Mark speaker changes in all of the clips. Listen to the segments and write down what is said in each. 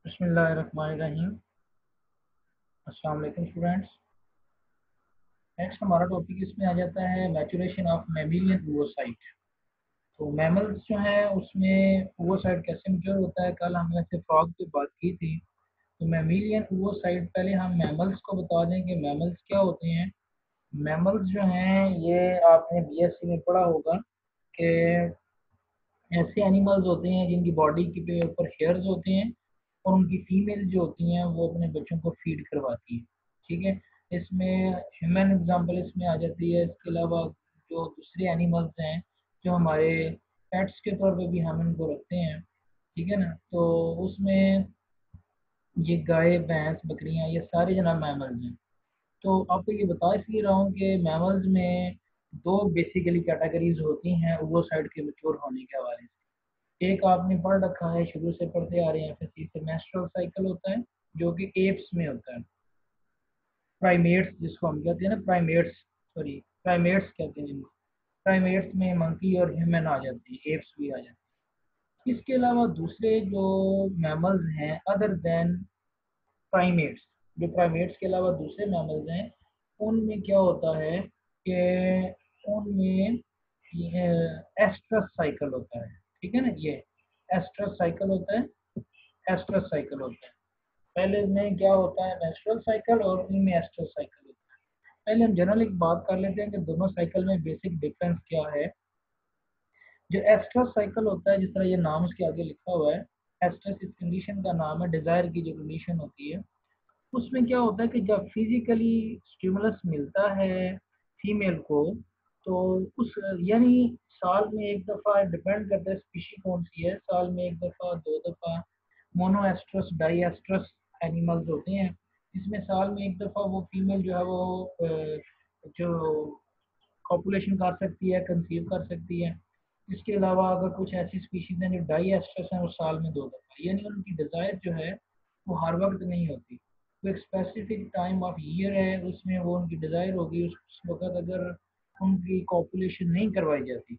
Speaker 1: बिस्मिल्लाहिर्रहमानिर्रहीम। अस्सलाम वालेकुम स्टूडेंट्स। नेक्स्ट हमारा टॉपिक इसमें आ जाता है मैचुरेशन ऑफ मैमिलियन ओवोसाइट। तो मैमल्स जो है उसमें ओवोसाइट कैसे मैच्योर होता है, कल हमने से फ्रॉग की बात की थी। तो मैमिलियन ओवोसाइट, पहले हम मैमल्स को बता दें कि मैमल्स क्या होते हैं। मैमल्स जो हैं ये आपने बीएससी में पढ़ा होगा कि ऐसे एनिमल्स होते हैं जिनकी बॉडी के ऊपर हेयर्स होते हैं और उनकी फीमेल जो होती हैं वो अपने बच्चों को फीड करवाती है। ठीक है, इसमें ह्यूमन एग्जांपल इसमें आ जाती है। इसके अलावा जो दूसरे एनिमल्स हैं जो हमारे पेट्स के तौर पे भी हम इनको रखते हैं, ठीक है ना, तो उसमें ये गाय भैंस बकरियां ये सारे जनाब मैमल्स हैं। तो आपको ये बता इसलिए रहा हूँ कि मैमल्स में दो बेसिकली कैटेगरीज होती हैं ओवोसाइट के मैच्योर होने के हवाले से। एक आपने पढ़ रखा है, शुरू से पढ़ते आ रहे हैं, फिर मेंस्ट्रुअल साइकिल होता है जो कि एप्स में होता है। प्राइमेट्स जिसको हम कहते हैं ना, प्राइमेट्स कहते हैं जिनको। प्राइमेट्स में मंकी और ह्यूमन आ जाती है, एप्स भी आ जाती है। इसके अलावा दूसरे जो मैमल्स हैं अदर देन प्राइमेट्स, जो प्राइमेट्स के अलावा दूसरे मैमल्स हैं, उनमें क्या होता है कि उनमें एस्ट्रस साइकिल होता है। ठीक है ना, ये एस्ट्रस साइकिल होता है। एस्ट्रस साइकिल होता है, पहले में क्या होता है मेंस्ट्रुअल साइकिल और इनमें एस्ट्रस साइकिल होता है। पहले हम जनरल एक बात कर लेते हैं कि दोनों साइकिल में बेसिक डिफरेंस क्या है। जो एस्ट्रस साइकिल होता है, जिस तरह ये नाम उसके आगे लिखा हुआ है, एस्ट्रस इस कंडीशन का नाम है, डिजायर की जो कंडीशन होती है। उसमें क्या होता है कि जब फिजिकली स्टिमुलस मिलता है फीमेल को, तो उस यानी साल में एक दफ़ा, डिपेंड करता है स्पीशी कौन सी है, साल में एक दफ़ा दो दफ़ा मोनोएस्ट्रस डाईएस्ट्रस एनिमल्स होते हैं, जिसमें साल में एक दफ़ा वो फीमेल जो है वो जो कॉपुलेशन कर सकती है, कंसीव कर सकती है। इसके अलावा अगर कुछ ऐसी स्पीशीज हैं जो डाईएस्ट्रस हैं, वो साल में दो दफ़ा, यानी उनकी डिज़ायर जो है वो हर वक्त नहीं होती। तो एक स्पेसिफिक टाइम ऑफ ईयर है, उसमें वो उनकी डिज़ायर होगी, उस वक्त अगर उनकी कॉपुलेशन नहीं करवाई जाती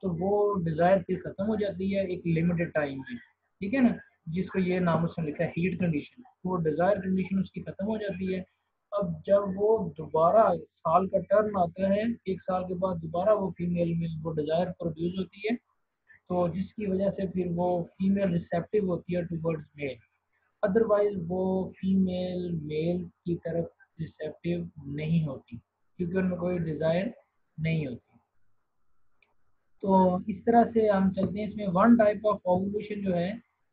Speaker 1: तो वो डिज़ायर फिर ख़त्म हो जाती है एक लिमिटेड टाइम में। ठीक है ना, जिसको ये नाम उसने लिखा है हीट कंडीशन, तो वो डिज़ायर कंडीशन उसकी ख़त्म हो जाती है। अब जब वो दोबारा साल का टर्न आता है, एक साल के बाद दोबारा वो फीमेल में वो डिज़ायर प्रोड्यूस होती है, तो जिसकी वजह से फिर वो फीमेल रिसेप्टिव होती है टुवर्ड्स मेल। अदरवाइज वो फीमेल मेल की तरफ रिसेप्टिव नहीं होती क्योंकि उनमें कोई डिज़ायर नहीं होती। तो इस तरह से हम चलते हैं। इसमें वन टाइप ऑफ ओवुलेशन जो है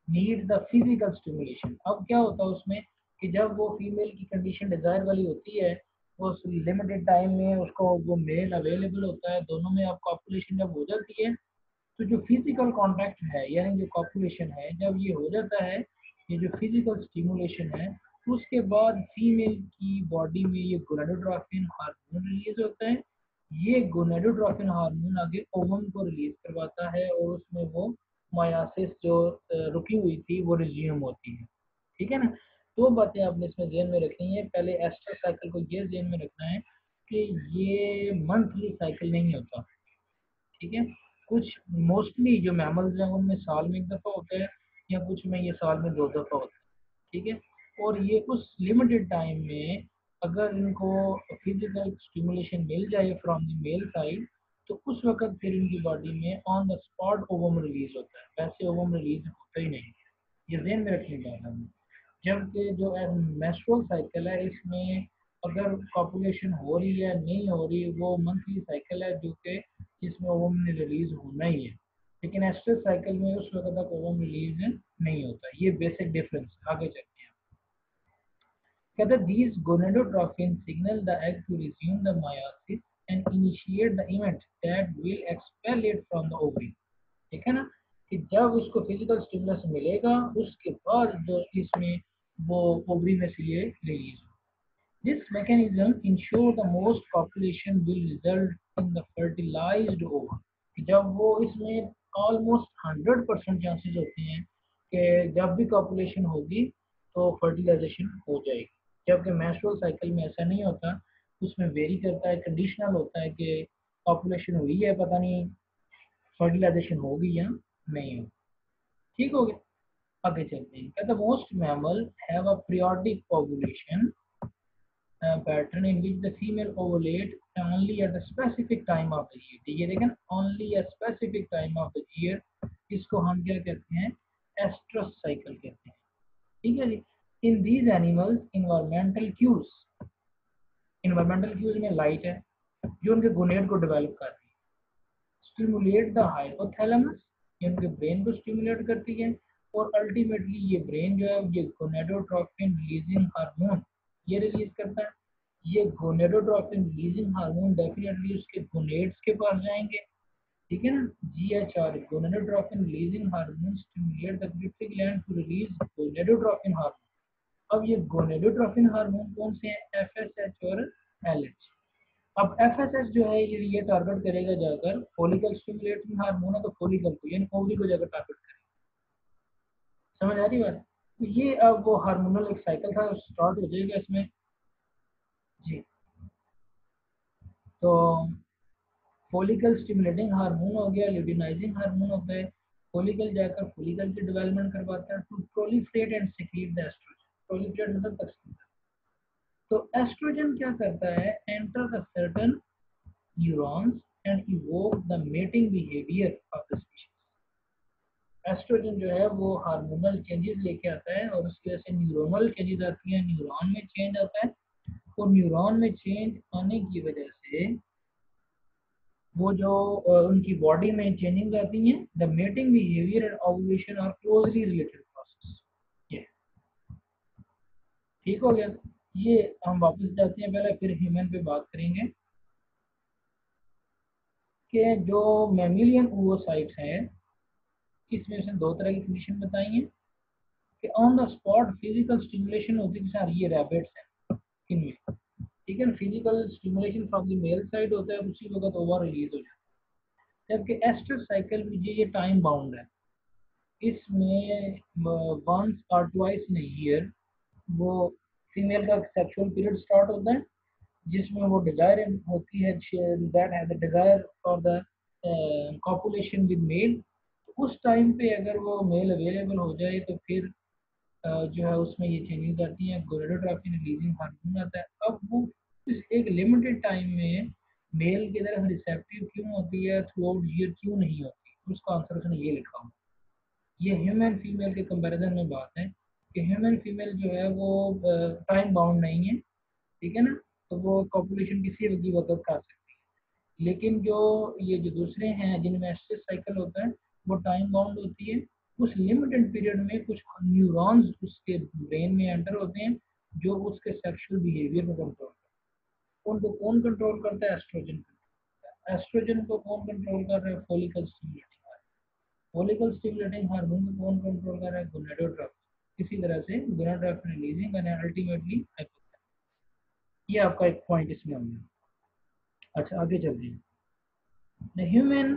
Speaker 1: नीड द फिजिकल स्टिमुलेशन। अब क्या होता है उसमें कि जब वो फीमेल की कंडीशन डिजायर वाली होती है, उस लिमिटेड टाइम में उसको वो मेल अवेलेबल होता है, दोनों में अब कॉपुलेशन जब हो जाती है, तो जो फिजिकल कांटेक्ट है यानी जो कॉपुलेशन है जब ये हो जाता है, ये जो फिजिकल स्टिमुलेशन है, उसके बाद फीमेल की बॉडी में ये गोनाडोट्रोपिन हार्मोन रिलीज होता है। ये गोनाडोट्रोपिन हार्मोन आगे ओवम को रिलीज करवाता है और उसमें वो मायासिस जो रुकी हुई थी वो रिज्यूम होती है। ठीक है ना, दो बातें आपने इसमें ध्यान में रखनी है। पहले एस्ट्रस साइकिल को ये ध्यान में रखना है कि ये मंथली साइकिल नहीं होता। ठीक है, कुछ मोस्टली जो मैमल्स हैं उनमें साल में एक दफ़ा होता है, या कुछ में ये साल में दो दफ़ा होता है। ठीक है, और ये उस लिमिटेड टाइम में अगर इनको फिजिकल स्टिमुलेशन मिल जाए फ्रॉम द मेल साइड, तो उस वक्त फिर इनकी बॉडी में on the spot ovum release होता है, वैसे ओवम रिलीज होता ही नहीं। ये ध्यान में रखने का है। जबकि जो मेंस्ट्रुअल साइकिल है, इसमें अगर कॉपुलेशन हो रही है नहीं हो रही, वो मंथली साइकिल है जो कि इसमें ओवम रिलीज होना ही है। लेकिन एस्ट्रस साइकिल में उस वक्त तक ओवम रिलीज नहीं होता। ये बेसिक डिफरेंस। आगे चलते हैं। कहते हैं these gonadotropin signal the egg to resume the meiosis and initiate the event that will expel it from the ovary। ठीक है ना, कि जब उसको फिजिकल स्टिमुलस मिलेगा उसके बाद जो इसमें वो ओवरी में से ये रिलीज हो। This mechanism ensure the most population will result in the fertilised over. जब वो इसमें ऑलमोस्ट 100% चांसेस होते हैं कि जब भी पॉपुलेशन होगी तो फर्टिलाइजेशन हो जाएगी। जबकि मेंस्ट्रुअल साइकिल में ऐसा नहीं होता, उसमें वेरी करता है, कंडीशनल होता है कि पॉपुलेशन हुई है, पता नहीं फर्टिलाइजेशन होगी या नहीं होगी। ठीक हो गया। आगे चलते हैं। कहते most mammal have a periodic ovulation pattern in which the female ovulate only at a specific time of the year। ये देखें only a specific time of the year, इसको हम क्या कहते हैं, एस्ट्रस साइकिल कहते हैं। ठीक है जी। In these animals environmental cues में लाइट है जो उनके गोनेड को डेवलप कर रही है। स्टिमुलेट द हाइपोथैलेमस, ये उनके ब्रेन को स्टिमुलेट करती है, और अल्टीमेटली ये ब्रेन जो है ये गोनेडोट्रोपिन रिलीजिंग हार्मोन ये रिलीज करता है। ये गोनेडोट्रोपिन रिलीजिंग हार्मोन डेफिनेटली उसके गोनेड्स के पास जाएंगे। ठीक है ना, GHR gonadotropin releasing hormone stimulate the pituitary gland to release gonadotropin hormone. अब ये गोनेडोट्रोपिन हार्मोन कौन से हैं, FSH और LH। अब FSH जो है ये टारगेट करेगा जाकर फॉलिकल स्टिमुलेटिंग हार्मोन है, तो फॉलिकल को यानी ओवरी को जाकर टारगेट करेगा। समझ आ रही बात। तो ये अब वो हार्मोनल एक साइकिल था स्टार्ट हो जाएगा इसमें जी। तो फॉलिकल स्टिमुलेटिंग हार्मोन हो गया, ल्यूटिनाइजिंग हार्मोन हो गए, फॉलिकल जाकर फॉलिकल की डेवलपमेंट करवाता है to proliferate and secrete the estrogen. Proliferate मतलब तस्कीर। तो एस्ट्रोजन क्या करता है, enter the certain neurons and evoke the mating behaviour of the species. Estrogen जो है वो हार्मोनल चेंजेस लेके आता है और उसकी वजह से न्यूरोनल चेंजेस आती हैं, न्यूरॉन में चेंज आता है, और न्यूरॉन में चेंज आने की वजह से वो जो उनकी बॉडी में चेंजिंग आती हैं। The mating behaviour and ovulation are closely related process. ये ठीक हो गया। ये हम वापस जाते हैं, पहले फिर ह्यूमन पे बात करेंगे कि जो मैमिलियन oocytes हैं इसमें से दो तरह की कंडीशन बताई है कि on the spot physical stimulation होती है, जैसे ये रैबिट्स हैं इनमें। ठीक है, physical stimulation from the male side होता है, उसी वक्त ओवर रिलीज हो जाता है। जबकि एस्ट्रस साइकिल में ये टाइम बाउंड है, इसमें वंस और ट्वाइस इन ईयर वो फीमेल का सेक्सुअल पीरियड स्टार्ट होता है, जिसमें वो डिजायर होती है, that has the desire for the copulation with male. उस टाइम पे अगर वो मेल अवेलेबल हो जाए तो फिर जो है उसमें ये चेंजेस आती हैं, गोनेडोट्रोपिन रिलीजिंग हार्मोन आता है। अब वो इस एक लिमिटेड टाइम में मेल की तरफ रिसेप्टिव क्यों होती है, थ्रू आउट ईयर क्यों नहीं होती, उसका आंसर उसने ये लिखा हुआ। ये ह्यूमन फीमेल के कंपैरिजन में बात है कि ह्यूमन फीमेल जो है वो टाइम बाउंड नहीं है। ठीक है ना, तो वो कॉपुलेशन किसी भी वक्त कर सकती है। लेकिन जो ये जो दूसरे हैं जिनमें एस्ट्रस साइकिल होता है वो टाइम बाउंड होती है। उस लिमिटेड पीरियड में कुछ न्यूरॉन्स उसके ब्रेन में एंटर होते हैं जो उसके सेक्सुअल बिहेवियर को कंट्रोल करते हैं। उनको कौन कंट्रोल करता है, एस्ट्रोजन। एस्ट्रोजन को कौन कंट्रोल कर रहा है, follicle stimulating hormone. Follicle stimulating hormone को कौन कंट्रोल कर रहा है, गोनेडोट्रोपिन। इसी तरह से gonadotropin releasing and ultimately hypothalamus. ये आपका एक पॉइंट इसमें हो गया। अच्छा आगे चलते हैं। The human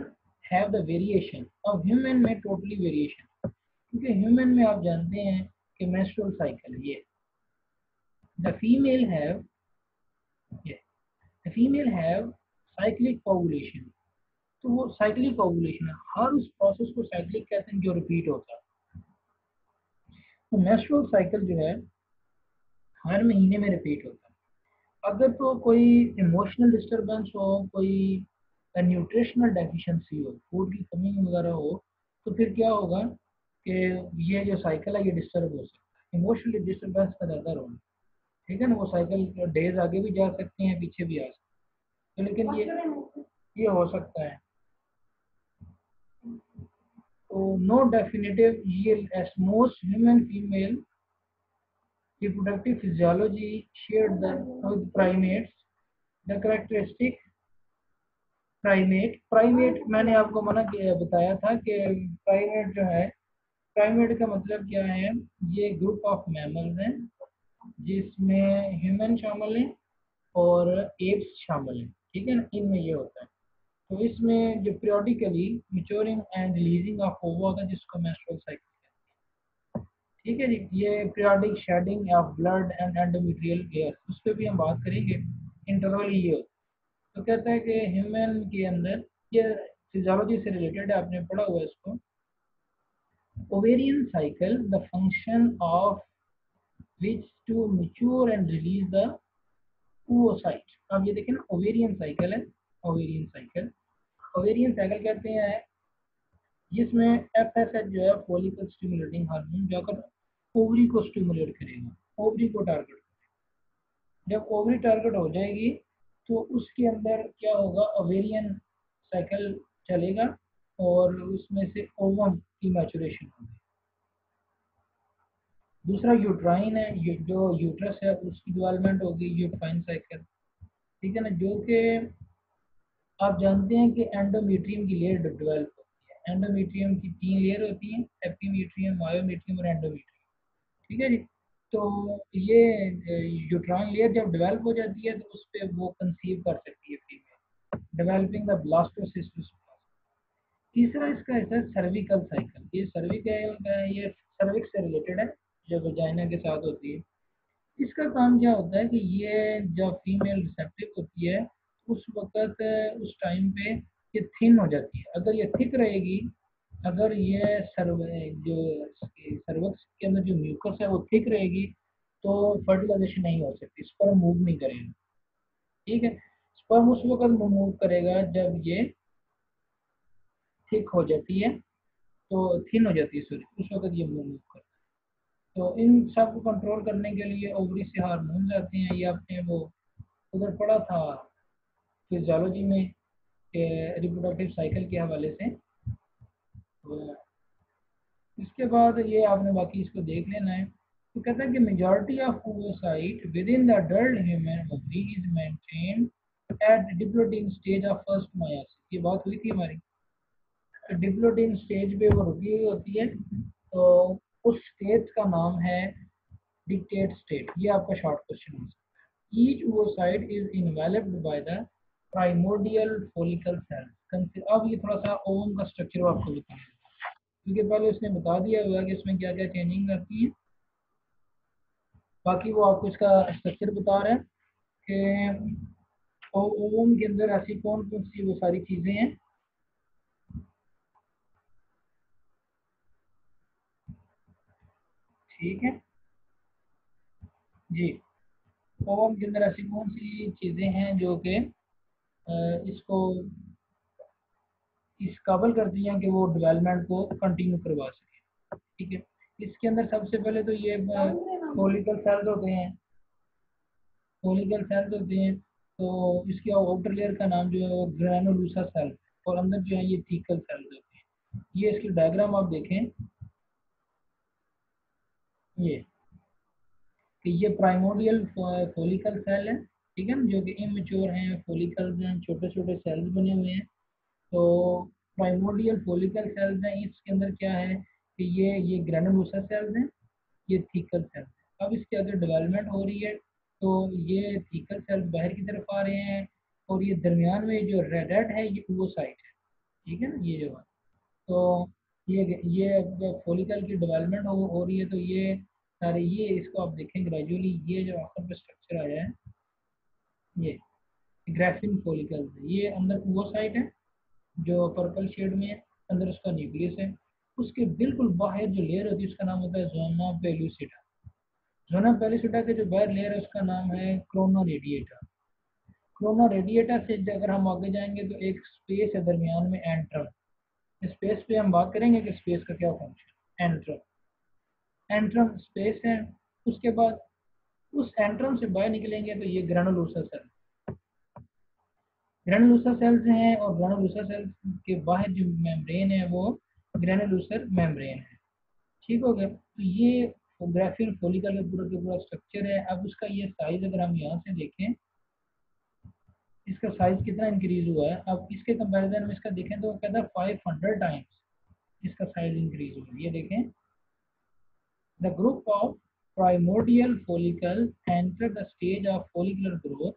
Speaker 1: have the variation। अब ह्यूमन में टोटली वेरिएशन, क्योंकि ह्यूमन में आप जानते हैं कि मेंस्ट्रुअल साइकिल ये the female have cyclic ovulation. तो वो साइक्लिक ओवुलेशन है, हर उस प्रोसेस को साइक्लिक कहते हैं जो रिपीट होता है। तो मेंस्ट्रुअल साइकिल जो है हर महीने में रिपीट होता है। अगर तो कोई इमोशनल डिस्टर्बेंस हो, कोई न्यूट्रिशनल डेफिशिएंसी हो, फूड की कमी वगैरह हो, तो फिर क्या होगा कि ये जो साइकिल है ये डिस्टर्ब हो सकता है। इमोशनल डिस्टर्बेंस का ज़्यादा रोल। ठीक है ना, वो साइकिल डेज आगे भी जा सकते हैं, पीछे भी आ सकते हैं, तो लेकिन ये हो सकता है। तो no definitive yield as most human female reproductive physiology shared the with primates। The characteristic primate मैंने आपको मना किया बताया था कि प्राइमेट जो है, प्राइमेट का मतलब क्या है, ये ग्रुप ऑफ मैमल्स हैं जिसमें ह्यूमन शामिल हैं और एप्स शामिल हैं। ठीक है ना, इनमें ये होता है। तो इसमें जो periodically maturing and releasing of ओवा होता है जिसको मेंस्ट्रुअल साइकिल कहते हैं। ठीक है जी, ये periodic shedding of blood and endometrial layer, उस पर भी हम बात करेंगे। इंटरवल ये होता है। तो कहता है कि ह्यूमन के अंदर ये फिजियोलॉजी से रिलेटेड है, आपने पढ़ा हुआ है इसको। Ovarian cycle, the function of which to mature and release the oocyte। अब ये देखें ना, ओवेरियन साइकिल है, ओवेरियन साइकिल। ओवेरियन साइकिल कहते हैं जिसमें एफएसएच जो है फॉलिकल स्टिमुलेटिंग हार्मोन जाकर ओवरी को स्टिमुलेट करेगा, ओवरी को टारगेट। जब ओवरी टारगेट हो जाएगी तो उसके अंदर क्या होगा, ओवेरियन साइकिल चलेगा और उसमें से ओवम की मैचुरेशन होगी। दूसरा यूट्राइन है, जो यूट्रस है उसकी डेवलपमेंट होगी, यूट्राइन साइकिल, ठीक है ना। जो कि आप जानते हैं कि एंडोमेट्रियम की लेयर डेवलप होती है। एंडोमेट्रियम की 3 लेयर होती हैं, एपिमेट्रियम, मायोमेट्रियम और एंडोमेट्रियम, ठीक है जी। तो ये यूट्राइन लेयर जब डेवलप हो जाती है तो उस पर वो कंसीव कर सकती है फीमेल, डेवलपिंग द ब्लास्टोसिस्ट। तीसरा इसका है सर्विकल साइकिल। ये सर्विकल, ये सर्विक्स से रिलेटेड है, जो वजाइना के साथ होती है। इसका काम क्या होता है कि ये जब फीमेल रिसेप्टिव होती है उस वक्त, उस टाइम पे ये थिन हो जाती है। अगर ये थिक रहेगी, अगर ये जो सर्वक्स के अंदर जो म्यूकस है वो थिक रहेगी तो फर्टिलाइजेशन नहीं हो सकती, स्पर्म मूव नहीं करेगा, ठीक है। स्पर्म उस वक्त मूव करेगा जब ये थिक हो जाती है, तो थिन हो जाती है, सॉरी, उस वक्त ये मूव करता है। तो इन सब को कंट्रोल करने के लिए ओवरी से हार्मोन्स आते हैं। ये आपने वो उधर पढ़ा था फिजियोलॉजी में, रिप्रोडक्टिव साइकिल के हवाले से। तो इसके बाद ये आपने बाकी इसको देख लेना है। तो कहता है कि majority of oocyte within the adult human ovary is maintained at diplotene stage of first meiosis। ये बात हुई थी हमारी, डिप्लोइडिंग स्टेज पे वो रुकी हुई होती है। तो उस स्टेज का नाम है डिक्टेट स्टेट। ये आपका शॉर्ट क्वेश्चन हो सकता है। Each oocyte is enveloped by the primordial follicle sales. अब ये थोड़ा सा ओवम का स्ट्रक्चर आपको बताएंगे, क्योंकि पहले उसने बता दिया हुआ कि इसमें क्या क्या चेंजिंग आती है। बाकी वो आपको इसका स्ट्रक्चर बता रहे हैं कि ओवम के अंदर ऐसी कौन कौन सी वो सारी चीजें हैं। ठीक है जी, ओवम के अंदर ऐसी कौन सी चीजें हैं जो कि इसको इस काबल करती हैं कि वो डेवलपमेंट को कंटिन्यू करवा सके, ठीक है। इसके अंदर सबसे पहले तो ये फॉलिकल सेल्स होते हैं, फॉलिकल सेल्स होते हैं। तो इसके आउटर लेयर का नाम जो है वो ग्रैनुलोसा सेल, और अंदर जो है ये थीकल सेल्स होते हैं। ये इसकी डायग्राम आप देखें, ये कि ये प्राइमोडियल फॉलिकल सेल है, ठीक है ना, जो कि इमेच्योर हैं, फॉलिकल्स हैं, छोटे छोटे सेल्स बने हुए हैं। तो प्राइमोडियल फॉलिकल सेल्स हैं, इसके अंदर क्या है कि ये ग्रैनुलोसा सेल्स हैं, ये थीकल सेल्स हैं। अब इसके अंदर डेवलपमेंट हो रही है, तो ये थीकल सेल्स बाहर की तरफ आ रहे हैं, और ये दरमियान में जो रेड है ये oocyte है, ठीक है ना, ये जो है। तो ये फॉलिकल की डेवलपमेंट हो रही है। तो ये सारे, ये इसको आप देखें ग्रेजुअली, ये जो आखिर में स्ट्रक्चर आया है, ये ग्राफिन फॉलिकल है। ये अंदर oocyte है जो पर्पल शेड में है, अंदर उसका न्यूक्लियस है। उसके बिल्कुल बाहर जो लेयर होती है उसका नाम होता है जोना पेलुसिडा। जोना पेलुसिडा के जो बाहर लेयर है उसका नाम है क्रोना रेडिएटा। क्रोना रेडिएटा से अगर हम आगे जाएंगे तो एक स्पेस है दरमियान में, एंट्रम। स्पेस पे हम बात करेंगे कि स्पेस का क्या फंक्शन। एंट्रम, एंट्रम स्पेस है। उसके बाद उस एंट्रम से बाहर निकलेंगे तो ये ग्रेनुलोसा सेल, ग्रेनुलोसा सेल्स हैं। और ग्रेनुलोसा सेल्स के बाहर जो मेम्ब्रेन है वो ग्रेनुलोसर मेम्ब्रेन है, ठीक हो गया। तो ये ग्राफिन फॉलिकल का पूरा स्ट्रक्चर है। अब उसका ये साइज अगर हम यहाँ से देखें, इसका साइज कितना इंक्रीज हुआ है। अब इसके कंपैरिजन में इसका देखें तो कहता है 500 टाइम्स इसका साइज इंक्रीज हुआ है। ये देखें, the group of primordial follicle enter the stage of follicular growth.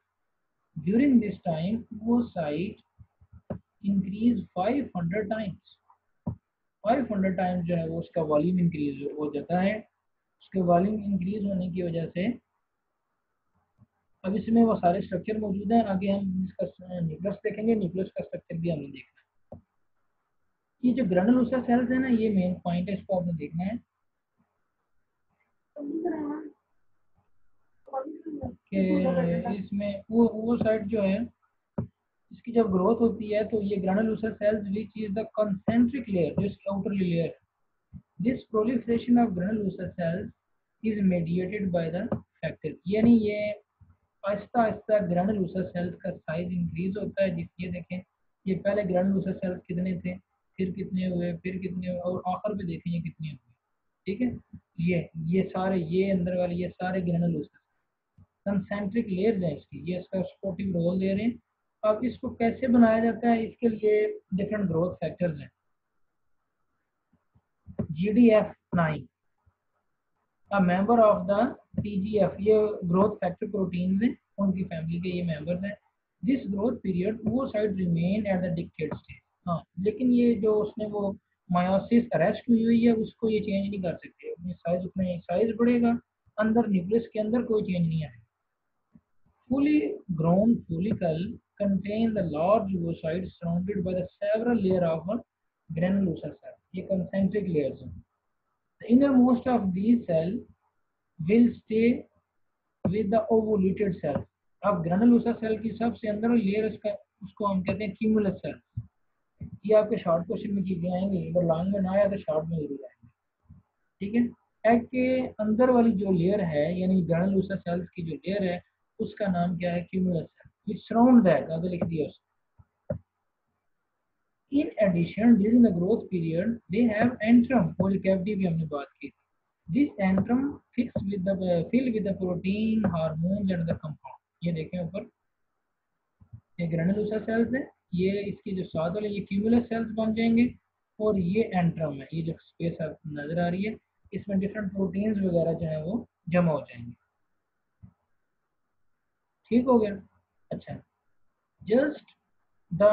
Speaker 1: During this time वो साइज इंक्रीज 500 टाइम्स। 500 टाइम्स जो है वो उसका वॉल्यूम इंक्रीज हो जाता है। उसके वॉल्यूम इंक्रीज होने की वजह से अब इसमें वो सारे स्ट्रक्चर मौजूद हैं। आगे हम इसका न्यूक्लियस देखेंगे, न्यूक्लियस का स्ट्रक्चर भी हमें देखना है। ये जो ग्रेनुलोसा सेल्स है ना, ये मेन पॉइंट है, इसको आपने देखना है कि इसमें वो साइड जो है, इसकी जब ग्रोथ होती है तो ये granulosa cells which is the concentric layer, जो इसकी outer layer, this proliferation of granulosa cells is mediated by the factor, यानी ये आहिस्ता आहिस्ता ग्रेनुलोसा सेल्स का साइज इंक्रीज होता है। जिसके देखें, ये पहले ग्रेनुलोसा सेल्स कितने थे, फिर कितने हुए, फिर कितने हुए, और आखिर में देखें ये कितने हुए। ठीक है, ये सारे, ये अंदर वाले ये सारे ग्रेनुलोसा कंसेंट्रिक लेयर्स हैं इसकी, ये इसका सपोर्टिव रोल दे रहे हैं। अब इसको कैसे बनाया जाता है, इसके लिए डिफरेंट ग्रोथ फैक्टर्स हैं। GDF9 a member of the TGF, ये ग्रोथ फैक्टर प्रोटीन्स हैं, उनकी फैमिली के ये मेंबर्स हैं। दिस ग्रोथ पीरियड वो side remain at the dictyate stage. हाँ, लेकिन ये जो उसने वो मायोसिस अरेस्ट हुई है, उसको ये चेंज नहीं कर सकते, अपने साइज, अपने साइज बढ़ेगा, अंदर न्यूक्लियस के अंदर कोई चेंज नहीं आएगा। Fully grown follicle contain the large oocytes surrounded by the several layers of granulosa cells. ये concentric layers हैं. The innermost of these cells will stay with the ovulated cells. अब granulosa cell की सबसे अंदर layer उसका, उसको हम कहते हैं cumulus cell. ये आपके शॉर्ट क्वेश्चन में चीजें आएंगी, अगर लॉन्ग में ना आया तो शॉर्ट में जरूर आएंगे। ठीक है, एग के अंदर वाली जो लेयर है, यानी ग्रेनुलोसा सेल्स की जो लेयर है, उसका नाम क्या है, cumulus cell, which surround that, आगे लिख दिया उसने। In addition during the growth period they have antrum, और कैविटी भी हमने बात की। This antrum fix with the fill with the protein, hormones and the compound. ये देखें ऊपर, ये ग्रेनुलोसा सेल्स है, ये इसकी जो साथ वाले ये क्यूमुलस सेल्स बन जाएंगे, और ये एंट्रम है, ये जो स्पेस आपको नजर आ रही है, इसमें डिफरेंट प्रोटीन्स वगैरह जो है वो जमा हो जाएंगे। ठीक हो गया। अच्छा, just the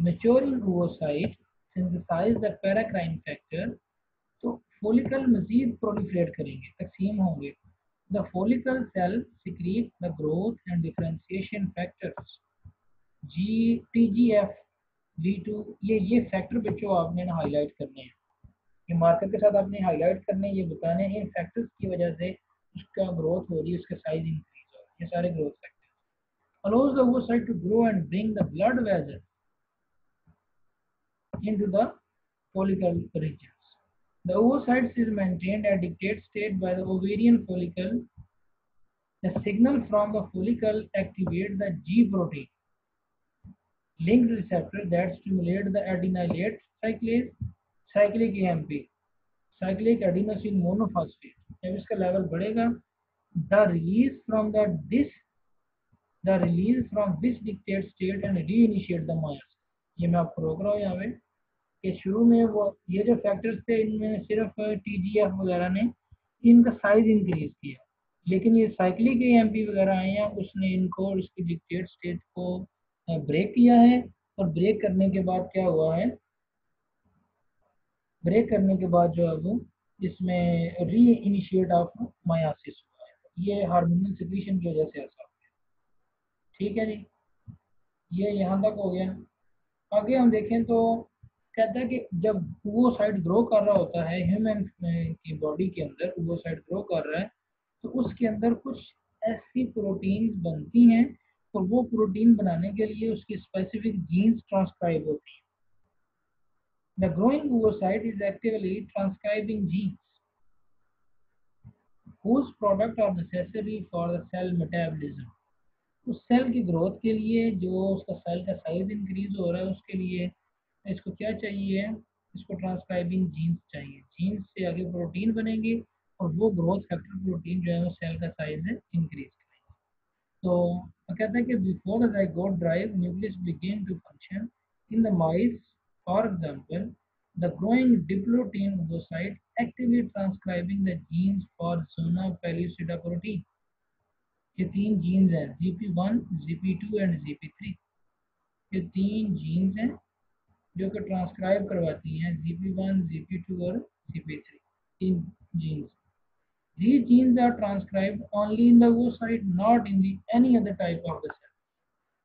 Speaker 1: maturing oocyte synthesise the paracrine factor, तो फोलिकल मजीद प्रोलिफरेट करेंगे, तकसीम होंगे। The follicle cell secrete the growth and differentiation factors TGF V2, ये फैक्टर बच्चों आपने ना हाईलाइट करने हैं, ये मार्कर के साथ आपने हाईलाइट करने, ये बताने हैं इन फैक्टर्स की वजह से उसका ग्रोथ हो रही है, उसका साइज इंक्रीज हो रहा है, ये सारे growth factor allows the oocyte to grow and bring the blood vessel into the follicle regions. The oocyte is maintained at dictate state by the ovarian follicle. The signal from the follicle activates the G protein linked receptor that stimulate the adenylate cyclase, cyclic AMP, cyclic adenosine monophosphate. जब इसका level बढ़ेगा, the release from this dictate state and reinitiate the meiosis. ये मैं आपको रोक रहा हूँ यहाँ पे कि शुरू में वो ये जो फैक्टर्स थे, इनमें सिर्फ TGF वगैरह ने इनका साइज इंक्रीज किया, लेकिन ये साइक्लिक AMP वगैरह आए हैं, उसने इनको, इसकी डिक्टेट स्टेट को ब्रेक किया है, और ब्रेक करने के बाद क्या हुआ है, ब्रेक करने के बाद जो है वो इसमें री इनिशिएट ऑफ मायोसिस हुआ है, ये हार्मोनल सिक्रीशन की वजह से ऐसा। ठीक है जी, ये यहाँ तक हो गया। आगे हम देखें तो कहता है कि जब वो साइड ग्रो कर रहा होता है, ह्यूमन की बॉडी के अंदर वो साइड ग्रो कर रहा है, तो उसके अंदर कुछ ऐसी प्रोटीन्स बनती हैं, और वो प्रोटीन बनाने के लिए उसकी स्पेसिफिक जीन्स ट्रांसक्राइब होती हैं। The growing oocyte is actively transcribing genes whose products are necessary for the cell metabolism. उस सेल की ग्रोथ के लिए, जो उसका सेल का साइज इंक्रीज हो रहा है, उसके लिए इसको क्या चाहिए, इसको ट्रांसक्राइबिंग जीन्स चाहिए। जीन्स से आगे प्रोटीन बनेंगे, और वो ग्रोथ फैक्टर प्रोटीन जो है वो सेल का साइज है इंक्रीज करेंगे। तो कहते हैं कि before the zygote drive nucleus begin to function in the mice, for example the growing diplotene oocyte actively transcribing the genes for zona pellucida protein। ये तीन जीन्स हैं, GP1, GP2 एंड GP3। ये तीन जीन्स हैं जो कि transcribe करवाती हैं GP1, GP2 और GP3, तीन jeans. These genes are transcribed only in the oocyte, not in the any other type of the cell।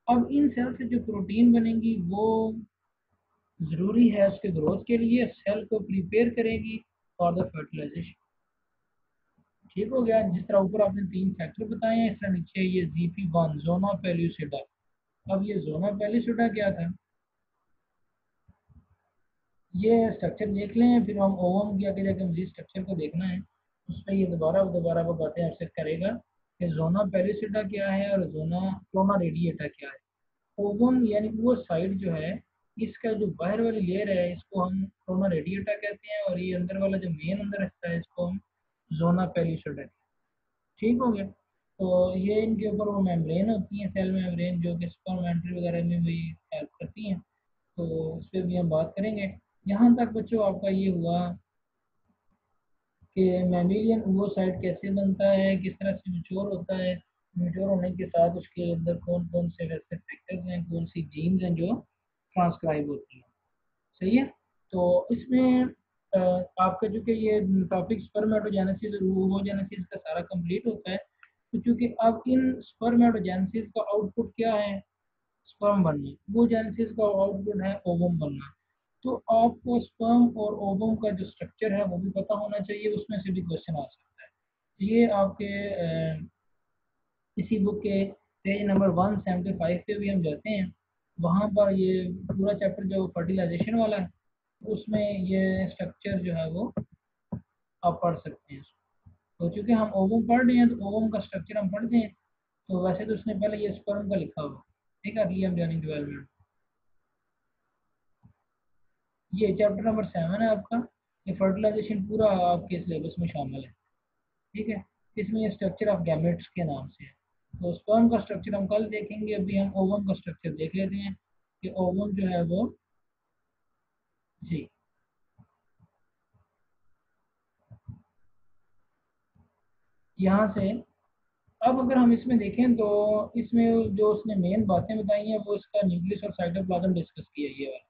Speaker 1: अब इन सेल से जो प्रोटीन बनेंगी वो ज़रूरी है उसके ग्रोथ के लिए, सेल को प्रिपेयर करेगी फॉर द फर्टिलाइजेशन। ठीक हो गया। जिस तरह ऊपर आपने 3 फैक्टर बताए हैं, इस तरह नीचे ये ZP1 जोना पेल्यूसिडा। अब ये जोना पेल्यूसिडा क्या था, ये स्ट्रक्चर देख लें, फिर हम ओवम के आगे जाके मजीद स्ट्रक्चर को देखना है। उस पर ये दोबारा वो बातें आपसे करेगा कि जोना पेल्यूसिडा क्या है और जोना क्रोना रेडिएटा क्या है। ओवम यानी कि वो साइड जो है, इसका जो बाहर वाली लेयर है इसको हम क्रोना रेडिएटा कहते हैं, और ये अंदर वाला जो मेन अंदर हिस्सा है इसको हम जोना पेल्यूसिडा। ठीक हो गया। तो ये इनके ऊपर वो मेम्ब्रेन होती है, सेल मेम्ब्रेन, जो कि स्पर्म एंट्री वगैरह में भी हेल्प करती हैं। तो उस पर भी हम बात करेंगे। यहाँ तक बच्चों आपका ये हुआ कि मैमिलियन ओवोसाइट कैसे बनता है, किस तरह से मैच्योर होता है, मैच्योर होने के साथ उसके अंदर कौन कौन से वैसे फैक्टर्स हैं, कौन सी जीन्स हैं जो ट्रांसक्राइब होती हैं। सही है। तो इसमें आपका जो कि ये टॉपिक स्पर्मेटोजेनेसिस और ओवोजेनेसिस का सारा कंप्लीट होता है। तो चूंकि अब इन स्पर्मेटोजेनेसिस का आउटपुट क्या है, स्पर्म बनना, ओवोजेनेसिस का आउटपुट है ओवम बनना। तो आपको स्पर्म और ओवम का जो स्ट्रक्चर है वो भी पता होना चाहिए, उसमें से भी क्वेश्चन आ सकता है। ये आपके इसी बुक के पेज नंबर 175 पे भी हम जाते हैं, वहाँ पर ये पूरा चैप्टर जो फर्टिलाइजेशन वाला है उसमें ये स्ट्रक्चर जो है वो आप पढ़ सकते हैं। तो चूंकि हम ओवम पढ़ रहे हैं तो ओवम का स्ट्रक्चर हम पढ़ते हैं। तो वैसे तो उसने पहले ये स्पर्म का लिखा हुआ, ठीक है, अर्ली एम्ब्रियोनिक डेवलपमेंट। ये चैप्टर नंबर 7 है आपका। ये फर्टिलाइजेशन पूरा आपके सिलेबस में शामिल है। ठीक है। इसमें ये स्ट्रक्चर ऑफ गैमेट्स के नाम से है। तो स्पर्म का स्ट्रक्चर हम कल देखेंगे, अभी हम ओवम का स्ट्रक्चर देख लेते हैं कि ओवम जो है वो, जी, यहाँ से अब अगर हम इसमें देखें तो इसमें जो उसने मेन बातें बताई हैं वो इसका न्यूक्लियस और साइटोप्लाज्म डिस्कस किया है, ये वाला।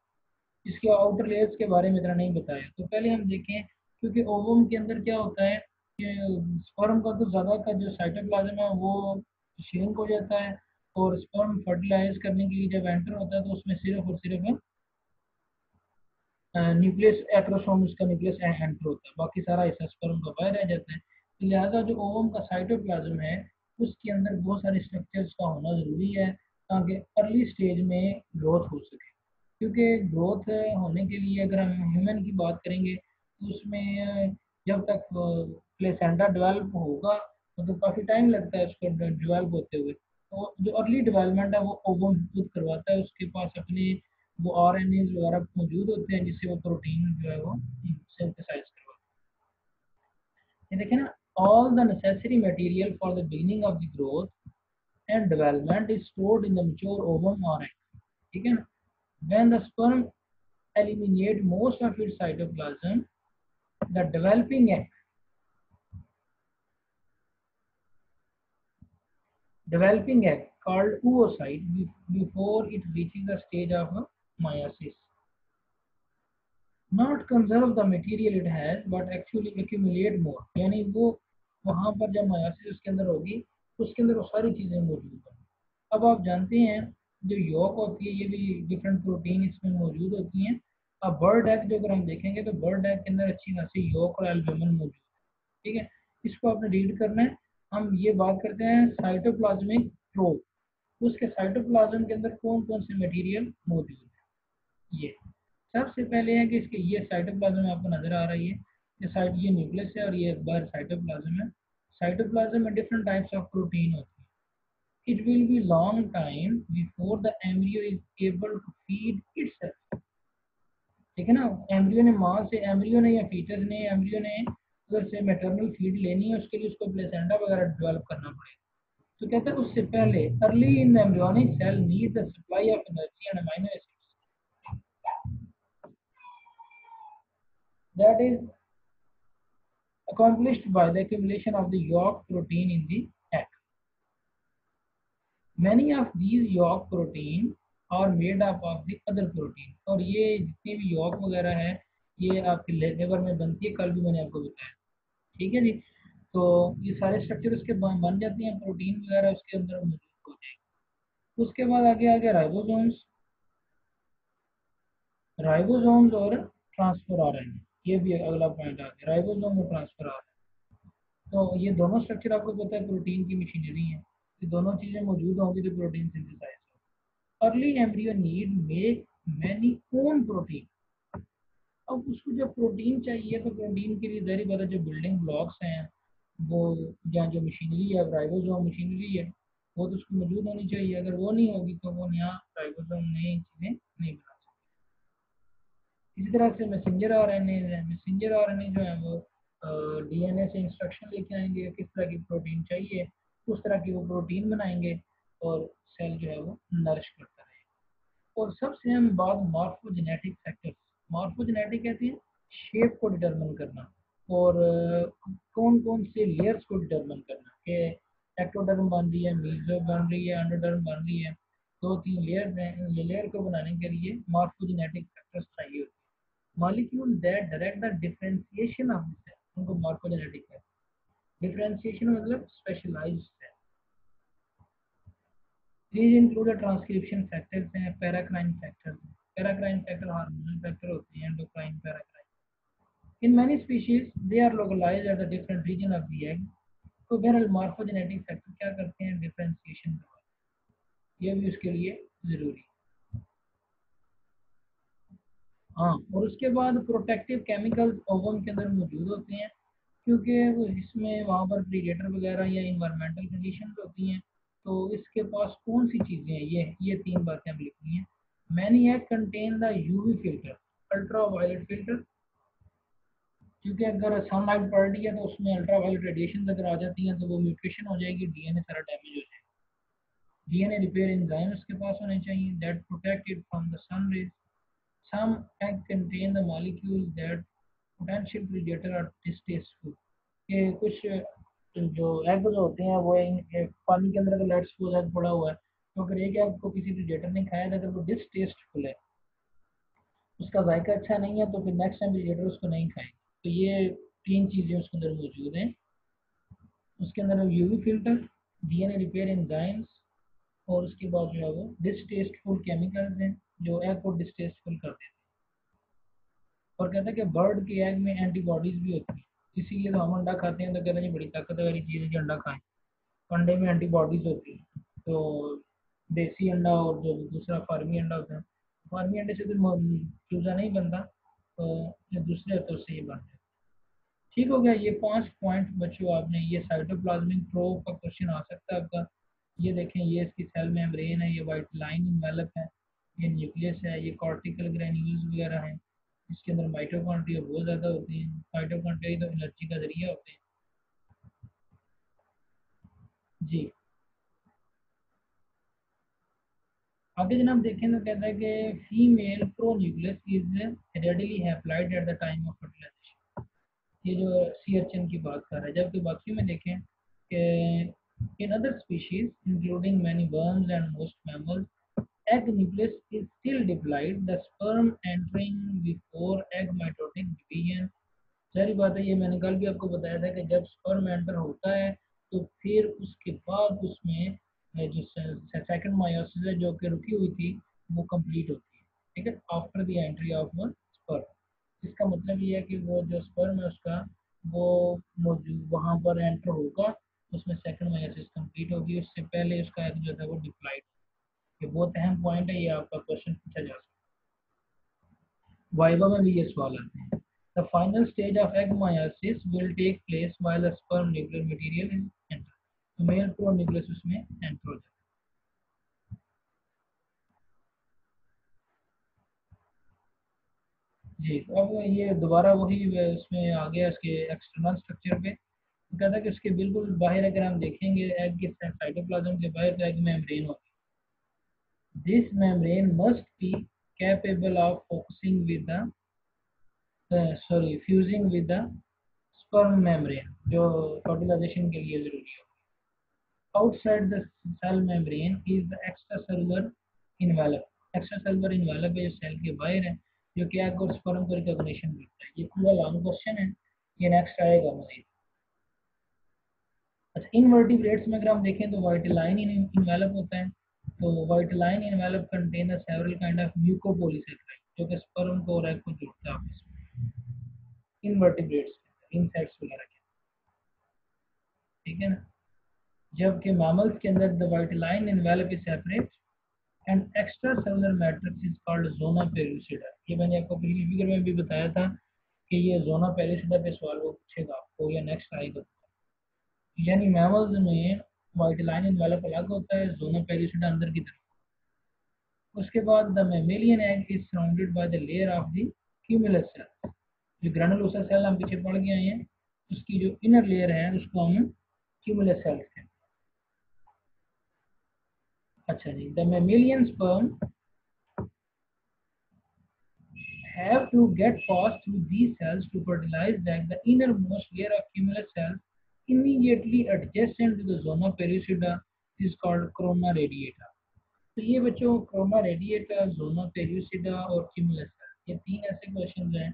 Speaker 1: इसके आउटर लेयर्स के बारे में इतना नहीं बताया। तो पहले हम देखें, क्योंकि ओवम के अंदर क्या होता है कि स्पर्म का तो ज़्यादा का जो साइटोप्लाज्म है वो श्रिंक हो जाता है, और स्पर्म फर्टिलाइज करने के लिए जब एंटर होता है तो उसमें सिर्फ और सिर्फ न्यूक्लियस एक्रोसोम, उसका न्यूक्लियस एंटर होता है, बाकी सारा हिस्सा स्पर्म का बाहर रह जाता है। तो लिहाजा जो ओवम का साइटोप्लाज्म है उसके अंदर बहुत सारे स्ट्रक्चर्स का होना ज़रूरी है ताकि अर्ली स्टेज में ग्रोथ हो सके। क्योंकि ग्रोथ होने के लिए अगर हम ह्यूमन की बात करेंगे तो उसमें जब तक प्लेसेंटा डेवलप होगा तो काफ़ी टाइम लगता है उसको डेवलप होते हुए। तो जो अर्ली डेवलपमेंट है वो ओवम खुद करवाता है, उसके पास अपने वो आरएनएज वगैरह मौजूद होते हैं जिससे वो प्रोटीन जो है वो सिंथेसाइज करवाता है। ये देखें ना, all the necessary material for the beginning of the growth and development is stored in the mature ovum और एग। ठीक है ना। When the sperm eliminate most of its cytoplasm, the developing egg called oocyte before it reaches the stage of meiosis not conserve the material it has but actually accumulate more। यानी वो वहाँ पर जब meiosis उसके अंदर होगी उसके अंदर वो सारी चीज़ें मौजूद हैं। अब आप जानते हैं जो यॉक होती है ये भी डिफरेंट प्रोटीन इसमें मौजूद होती हैं। अब बर्ड एग जो अगर हम देखेंगे तो बर्ड एग के अंदर अच्छी खासी यॉक और एल्ब्यूमिन मौजूद है। ठीक है। इसको आपने रीड करना है। हम ये बात करते हैं साइटोप्लाज्मिक प्रोब, उसके साइटोप्लाज्म के अंदर कौन कौन से मटेरियल मौजूद है। ये सबसे पहले है कि इसके ये साइटोप्लाज्म आपको नजर आ रही है, ये साइट, ये न्यूक्लियस है और ये बाहर साइटोप्लाज्म है। साइटोप्लाज्म में डिफरेंट टाइप्स ऑफ प्रोटीन होती है। It will be long time before the embryo is able to feed itself. ठीक है ना। एम्ब्रियो ने माँ से, एम्ब्रियो ने या फीटस ने, एम्ब्रियो ने अगर से मैटरनल फीड लेनी है उसके लिए उसको प्लेसेंटा वगैरह डेवलप करना पड़ेगा। तो कहते हैं उससे पहले early in the embryonic cell need the supply of energy and amino acids that is accomplished by the accumulation of the yolk protein in the egg. Many of these yolk protein are made up of the other protein। और ये जितने भी yolk वगैरह है ये आपके labour में बनती है, कल भी मैंने आपको बताया। ठीक है जी। तो ये सारे स्ट्रक्चर उसके बन जाती हैं, प्रोटीन वगैरह उसके अंदर मौजूद हो जाएगी। उसके बाद आगे आगे राइबोसोम्स। राइबोसोम्स और ट्रांसफर आरएनए, ये भी अगला पॉइंट आ गया, राइबोसोम और ट्रांसफर आरएनए। तो ये दोनों स्ट्रक्चर आपको पता है प्रोटीन की मशीनरी है, ये दोनों चीजें मौजूद होंगी तो प्रोटीन सिंथेसाइज होगा। Early embryo need make many own protein. अब उसको जब प्रोटीन चाहिए तो प्रोटीन के लिए जाहिर बात है जो बिल्डिंग ब्लॉक्स हैं वो, या जो मशीनरी है राइबोसोम मशीनरी है, वो तो उसको मौजूद होनी चाहिए। अगर वो नहीं होगी तो वो यहाँ राइबोसोम नई चीज़ें नहीं बना सकते। इसी तरह से मैसेंजर आरएनए है, मैसेंजर आरएनए जो है वो डीएनए से इंस्ट्रक्शन लेके आएंगे किस तरह की प्रोटीन चाहिए, उस तरह की वो प्रोटीन बनाएंगे और सेल जो है वो नरिश करता है। और सबसे अहम बात मॉर्फोजेनेटिक फैक्टर्स। मॉर्फोजेनेटिक कहते हैं शेप को डिटरमिन करना, और कौन कौन से लेयर्स को डिटरमिन करना कि एक्टोडर्म बन रही है, मीजो बन रही है, अंडोडर्म बन रही है, दो तीन लेयर हैं। ये लेयर को बनाने के लिए मॉर्फोजेनेटिक फैक्टर्स चाहिए होते हैं। Molecule that direct the differentiation of the cell, उनको मॉर्फोजेनेटिक है। डिफरेंशिएशन मतलब स्पेशलाइज्ड है। These include transcription factors हैं, paracrine factors हैं। Paracrine factor hormonal factor होते हैं, endocrine, paracrine। In many species, they are localized at a different region of the egg। तो बहरहाल morphogenetic factor क्या करते हैं, डिफरेंशिएशन करवाते हैं, ये भी उसके लिए जरूरी है। हाँ, और उसके बाद प्रोटेक्टिव केमिकल्स ओवम के अंदर मौजूद होते हैं, क्योंकि वो इसमें वहाँ पर प्रीडेटर वगैरह या इन्वायरमेंटल कंडीशन होती हैं। तो इसके पास कौन सी चीज़ें हैं, ये तीन बातें हम लिखनी हैं। Many egg contain the UV filter, ultraviolet filter, क्योंकि अगर सनलाइट पड़ रही है तो उसमें अल्ट्रा वायलेट रेडिएशन अगर आ जाती हैं तो वो म्यूटेशन हो जाएगी, डीएनए सारा डैमेज हो जाएगा। डीएनए रिपेयर एंजाइम उसके पास होने चाहिए that protect it from the sun rays. Some egg contain the molecules that potential predator are distasteful। ये कुछ जो एग जो होते हैं वो पानी के अंदर अगर लेट्स सपोज एग पड़ा हुआ है, तो अगर एक एग को किसी प्रीडेटर ने खाया तो अगर वो डिसटेस्टफुल है, उसका जायका अच्छा नहीं है, तो फिर नेक्स्ट टाइम प्रीडेटर उसको नहीं खाएंगे। तो ये तीन चीज़ें उसके अंदर मौजूद हैं। उसके अंदर UV filter, DNA repair enzymes, और उसके बाद जो है वो डिसटेस्टफुल केमिकल्स हैं जो एग को डिसटेस्टफुल कर देते हैं। और कहते हैं कि बर्ड के एग में एंटीबॉडीज भी होती है, इसीलिए तो हम अंडा खाते हैं तो कहते हैं ये बड़ी ताकत वाली चीज़ है कि अंडा खाएं, अंडे में एंटीबॉडीज होती है। तो देसी अंडा और जो दूसरा फार्मी अंडा होता है, फार्मी अंडे से तो चूजा नहीं बनता, तो जो दूसरे होते हैं उससे ये बनता है। ठीक हो गया, ये 5 पॉइंट बच्चों आपने, ये साइटोप्लाज्मिक प्रोब का क्वेश्चन आ सकता है आपका। ये देखें, ये इसकी सेल मेम्ब्रेन है, ये वाइट लाइन इन्वेलप है, ये न्यूक्लियस है, ये कॉर्टिकल ग्रैन्यूल्स वगैरह हैं। इसके अंदर माइटोकॉन्ड्रिया बहुत ज़्यादा होती हैं, माइटोकॉन्ड्रिया ही तो एनर्जी का जरिया होते हैं। जी, आगे जनाब देखें तो कहता है कि female pronucleus is readily haploid at the time of fertilisation. ये जो सी अर्चिन की बात कर रहा है, जबकि बाकी में देखें कि in other species including many worms and most mammals, egg nucleus is still diploid, the sperm entering before egg mitotic division। सारी बात है, ये मैंने कल भी आपको बताया था कि जब स्पर्म एंटर होता है तो फिर उसके बाद उसमें जो सेकंड मायोसिस है जो कि रुकी हुई थी वो कंप्लीट होती है। ठीक है, after the entry of sperm. इसका मतलब ये है कि वो जो स्पर्म है उसका वो मौजूद वहाँ पर एंटर होगा, उसमें सेकंड मायोसिस कंप्लीट होगी, उससे पहले उसका एग जो था वो डिप्लॉइड। ये बहुत अहम पॉइंट है, ये आपका क्वेश्चन पूछा जा सकता है, वाइवा में भी ये सवाल आते हैं। The final stage of egg meiosis will take place while the sperm nuclear material is entered। तो मेल प्रोन्यूक्लियस उसमें एंटर हो जाता है। जी, तो अब ये दोबारा वही उसमें आ गया इसके एक्सटर्नल स्ट्रक्चर पे। तो कहता है कि उसके बिल्कुल बाहर अगर हम देखेंगे एग के साइटोप्लाज्म के बाहर, तो एग मेम्ब्रेन होती है। This membrane must be capable of focusing with the fusing with the sperm membrane, जो फर्टिलाइजेशन के लिए जरूरी है। Outside the cell membrane is the extracellular envelope। Extracellular envelope है जो सेल के बाहर है, जो कि एग और स्पर्म को रिकॉग्निशन करता है। ये पूरा लॉन्ग क्वेश्चन है, ये नेक्स्ट आएगा मुझे। अच्छा, इनवर्टिब्रेट्स में अगर हम देखें तो वाइटलाइन इन्वेलप होता है। तो vitelline envelope contain several kind of mucopolysaccharide. जो कि स्पर्म को और एग को जोड़ता है आपस में, इनवर्टिब्रेट्स, इंसेक्ट्स वगैरह के, ठीक है ना। जबकि मैमल्स के अंदर the vitelline envelope is separate and extracellular matrix is called zona pellucida. ये मैंने आपको पिछली फिगर में भी बताया था कि ये जोना पेलुसिडा पे सवाल वो पूछेगा आपको या नेक्स्ट आएगा। यानी मैमल्स में वाइटलाइन एनवेलप अलग होता है, जोना पेलुसिडा अंदर की तरफ। उसके बाद the mammalian egg is surrounded by the layer of the cumulus cell. जो ग्रेनुलोसा सेल हम पीछे पढ़ के आए हैं, उसकी जो इनर लेयर है उसको हम क्यूमुलस सेल कहते हैं। अच्छा जी, the mammalian sperm have to get passed through these cells to fertilize that the innermost layer of cumulus cells immediately adjacent to the zona pellucida is called corona radiata। तो ये बच्चों corona radiata, zona pellucida और cumulus cell, ये तीन ऐसे question हैं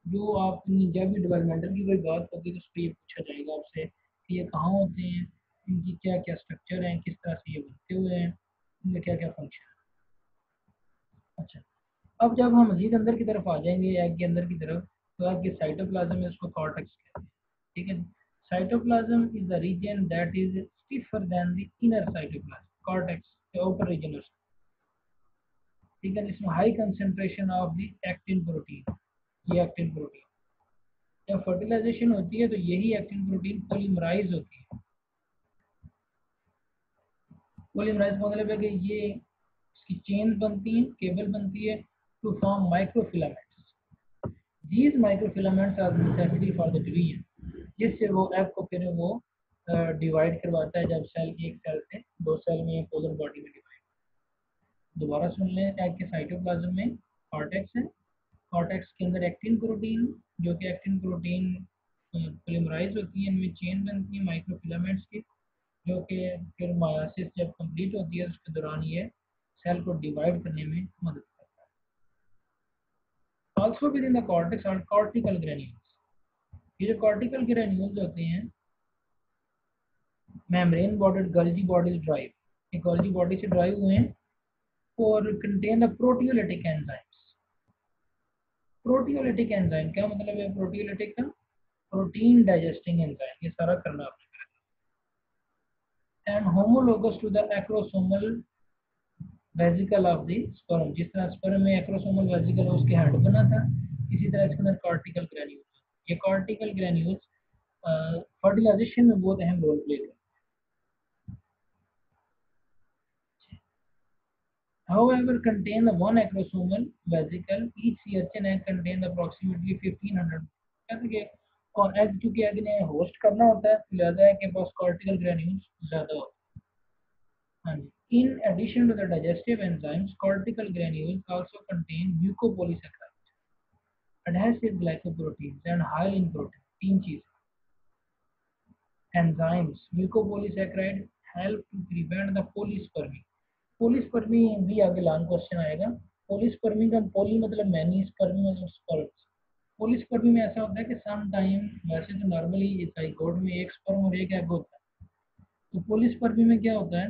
Speaker 1: जो आप जब भी डेवलपमेंटल की कोई बात होगी तो उस पर ये पूछा जाएगा आपसे कि ये कहाँ होते हैं, इनकी क्या क्या स्ट्रक्चर है, किस तरह से ये बनते हुए हैं, इनका क्या क्या फंक्शन है। अच्छा, अब जब हम मजीद अंदर की तरफ आ जाएंगे एग के अंदर की तरफ, तो एग के साइटोप्लाज्म में उसको कॉर्टेक्स कहते हैं, ठीक है। Cytoplasm is the region that is stiffer than the inner cytoplasm, cortex के ऊपर रीजन, ठीक है। इसमें high concentration of the actin protein, ये एक्टिन प्रोटीन जब फर्टिलाइजेशन होती है तो यही एक्टिन प्रोटीन पॉलीमराइज होती है। पॉलीमराइज का मतलब है कि ये इसकी चेन बनती है, केबल बनती है to form microfilaments. These microfilaments are necessary for the division, जिससे वो एग को फिर वो डिवाइड करवाता है, जब सेल एक सेल से दो सेल में पोलर बॉडी में डिवाइड। दोबारा सुन लें, एग के साइटोप्लाज्म में कॉर्टेक्स है, कॉर्टेक्स के अंदर एक्टिन प्रोटीन, जो कि एक्टिन प्रोटीन पॉलीमराइज होती है, इनमें चेन बनती है माइक्रोफिलामेंट्स की, जो कि फिर मायोसिस जब कंप्लीट होती है उसके दौरान ये सेल को डिवाइड करने में मदद करता है। Also within the cortex are cortical granules. ये जो कॉर्टिकल ग्रेन्यूल्स होते हैं, membrane bordered Golgi body drive, ये गोल्जी बॉडी से ड्राइव हुए हैं और contain the proteolytic enzymes. Proteolytic enzyme क्या मतलब है प्रोटियोलिटिक का? प्रोटीन डाइजेस्टिंग एंजाइम, ये सारा करना आपने and homologous to the acrosomal vesicle of the sperm. जिस तरह स्पर्म में एक्रोसोमल वेसिकल उसके हेड बना था, इसी तरह इसके अंदर कॉर्टिकल ग्रैन्यूल्स, ये कॉर्टिकल ग्रैन्यूल्स फर्टिलाइजेशन में बहुत अहम रोल प्ले करते हैं। However, contain the one acrosomal vesicle. Each CHN egg contains approximately 1500। कहते कि और एग चूंकि एग ने होस्ट करना होता है, लिहाजा है कि पास कॉर्टिकल ग्रैन्यूल्स ज्यादा होते हैं। हाँ जी। In addition to the digestive enzymes, cortical granules also contain mucopolysaccharides, adhesive glycoproteins and hyaline protein। तीन चीज enzymes, mucopolysaccharide help to prevent the polyspermy। पोलिस्पर्मी भी आगे लॉन्ग क्वेश्चन आएगा। पोलिस्पर्मी का पोली मतलब मैनी, स्पर्मी मतलब स्पर्म्स। पोलिस्पर्मी में ऐसा होता है कि सम टाइम, वैसे तो नॉर्मली जाइगोट में एक स्पर्म और एक एग होता है, तो पोलिस्पर्मी में क्या होता है